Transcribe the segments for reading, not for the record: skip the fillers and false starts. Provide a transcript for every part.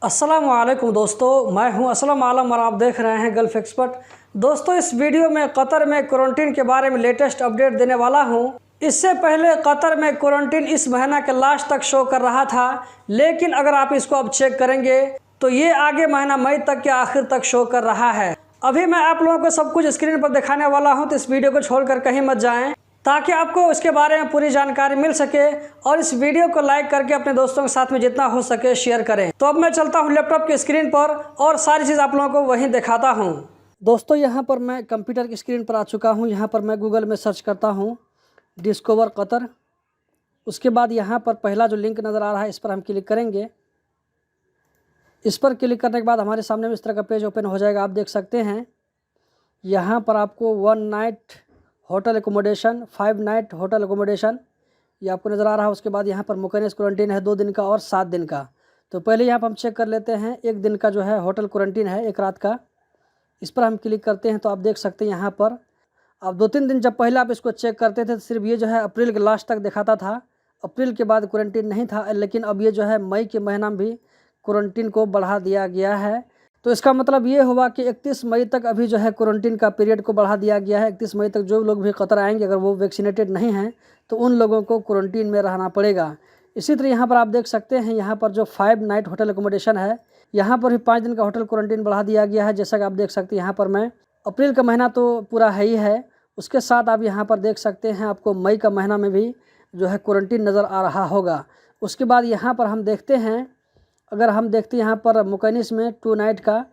अस्सलाम वालेकुम दोस्तों, मैं हूं असलम आलम और आप देख रहे हैं गल्फ़ एक्सपर्ट। दोस्तों, इस वीडियो में कतर में क्वारंटीन के बारे में लेटेस्ट अपडेट देने वाला हूं। इससे पहले कतर में क्वारंटीन इस महीना के लास्ट तक शो कर रहा था, लेकिन अगर आप इसको अब चेक करेंगे तो ये आगे महीना मई तक के आखिर तक शो कर रहा है। अभी मैं आप लोगों को सब कुछ स्क्रीन पर दिखाने वाला हूँ, तो इस वीडियो को छोड़कर कहीं मत जाएँ ताकि आपको इसके बारे में पूरी जानकारी मिल सके। और इस वीडियो को लाइक करके अपने दोस्तों के साथ में जितना हो सके शेयर करें। तो अब मैं चलता हूं लैपटॉप की स्क्रीन पर और सारी चीज़ आप लोगों को वहीं दिखाता हूं। दोस्तों, यहां पर मैं कंप्यूटर की स्क्रीन पर आ चुका हूं। यहां पर मैं गूगल में सर्च करता हूं डिस्कवर कतर। उसके बाद यहाँ पर पहला जो लिंक नज़र आ रहा है इस पर हम क्लिक करेंगे। इस पर क्लिक करने के बाद हमारे सामने में इस तरह का पेज ओपन हो जाएगा। आप देख सकते हैं यहाँ पर आपको 1 night hotel accommodation, 5 night hotel accommodation ये आपको नज़र आ रहा है। उसके बाद यहाँ पर मुकैनिस क्वारंटीन है 2 दिन का और 7 दिन का। तो पहले यहाँ पर हम चेक कर लेते हैं 1 दिन का जो है होटल क्वारंटीन है 1 रात का। इस पर हम क्लिक करते हैं तो आप देख सकते हैं यहाँ पर आप 2-3 दिन जब पहले आप इसको चेक करते थे तो सिर्फ ये जो है अप्रैल के लास्ट तक दिखाता था। अप्रैल के बाद क्वारंटीन नहीं था, लेकिन अब ये जो है मई के महीना में भी क्वारंटीन को बढ़ा दिया गया है। तो इसका मतलब ये हुआ कि 31 मई तक अभी जो है क्वारंटीन का पीरियड को बढ़ा दिया गया है। 31 मई तक जो लोग भी कतर आएंगे अगर वो वैक्सीनेटेड नहीं हैं तो उन लोगों को क्वारंटीन में रहना पड़ेगा। इसी तरह यहाँ पर आप देख सकते हैं यहाँ पर जो 5 नाइट होटल एकोमोडेशन है यहाँ पर भी 5 दिन का होटल क्वारंटीन बढ़ा दिया गया है। जैसा कि आप देख सकते हैं यहाँ पर मैं अप्रैल का महीना तो पूरा है ही है, उसके साथ आप यहाँ पर देख सकते हैं आपको मई का महीना में भी जो है क्वारंटीन नज़र आ रहा होगा। उसके बाद यहाँ पर हम देखते हैं, अगर हम देखते हैं यहाँ पर मुकैनिस में 2 नाइट का,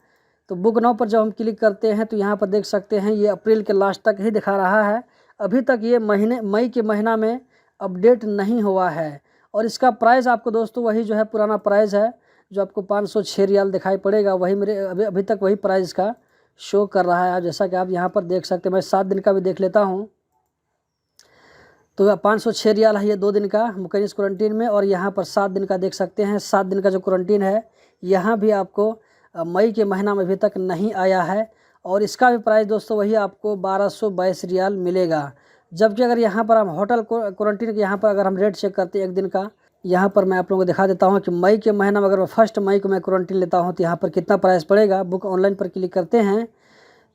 तो बुक नाउ पर जब हम क्लिक करते हैं तो यहाँ पर देख सकते हैं ये अप्रैल के लास्ट तक ही दिखा रहा है। अभी तक ये मई के महीना में अपडेट नहीं हुआ है। और इसका प्राइस आपको दोस्तों वही जो है पुराना प्राइस है जो आपको 506 रियाल दिखाई पड़ेगा, वही मेरे अभी तक वही प्राइस का शो कर रहा है। जैसा कि आप यहाँ पर देख सकते हैं, मैं 7 दिन का भी देख लेता हूँ तो 506 रियाल है ये 2 दिन का मुकैनिस क्वारंटीन में। और यहाँ पर 7 दिन का देख सकते हैं, 7 दिन का जो क्वारंटीन है यहाँ भी आपको मई के महीना में अभी तक नहीं आया है। और इसका भी प्राइस दोस्तों वही आपको 1222 रियाल मिलेगा। जबकि अगर यहाँ पर हम होटल क्वारंटीन के यहाँ पर अगर हम रेट चेक करते हैं 1 दिन का, यहाँ पर मैं आप लोगों को दिखा देता हूँ कि मई के महीना में अगर मैं 1 मई को मैं क्वारंटीन लेता हूँ तो यहाँ पर कितना प्राइस पड़ेगा। बुक ऑनलाइन पर क्लिक करते हैं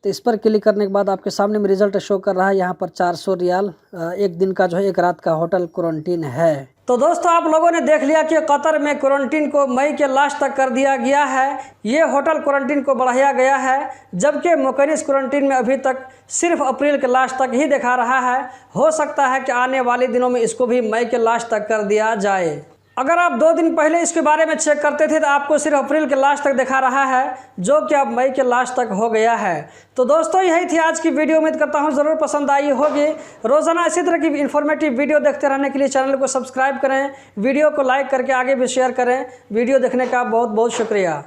तो इस पर क्लिक करने के बाद आपके सामने में रिजल्ट शो कर रहा है। यहाँ पर 400 रियाल 1 दिन का जो है 1 रात का होटल क्वारंटीन है। तो दोस्तों, आप लोगों ने देख लिया कि कतर में क्वारंटीन को मई के लास्ट तक कर दिया गया है। ये होटल क्वारंटीन को बढ़ाया गया है, जबकि मुकैनिस क्वारंटीन में अभी तक सिर्फ अप्रैल के लास्ट तक ही दिखा रहा है। हो सकता है कि आने वाले दिनों में इसको भी मई के लास्ट तक कर दिया जाए। अगर आप 2 दिन पहले इसके बारे में चेक करते थे तो आपको सिर्फ अप्रैल के लास्ट तक दिखा रहा है, जो कि अब मई के लास्ट तक हो गया है। तो दोस्तों, यही थी आज की वीडियो। उम्मीद करता हूँ ज़रूर पसंद आई होगी। रोज़ाना इसी तरह की इन्फॉर्मेटिव वीडियो देखते रहने के लिए चैनल को सब्सक्राइब करें, वीडियो को लाइक करके आगे भी शेयर करें। वीडियो देखने का बहुत बहुत शुक्रिया।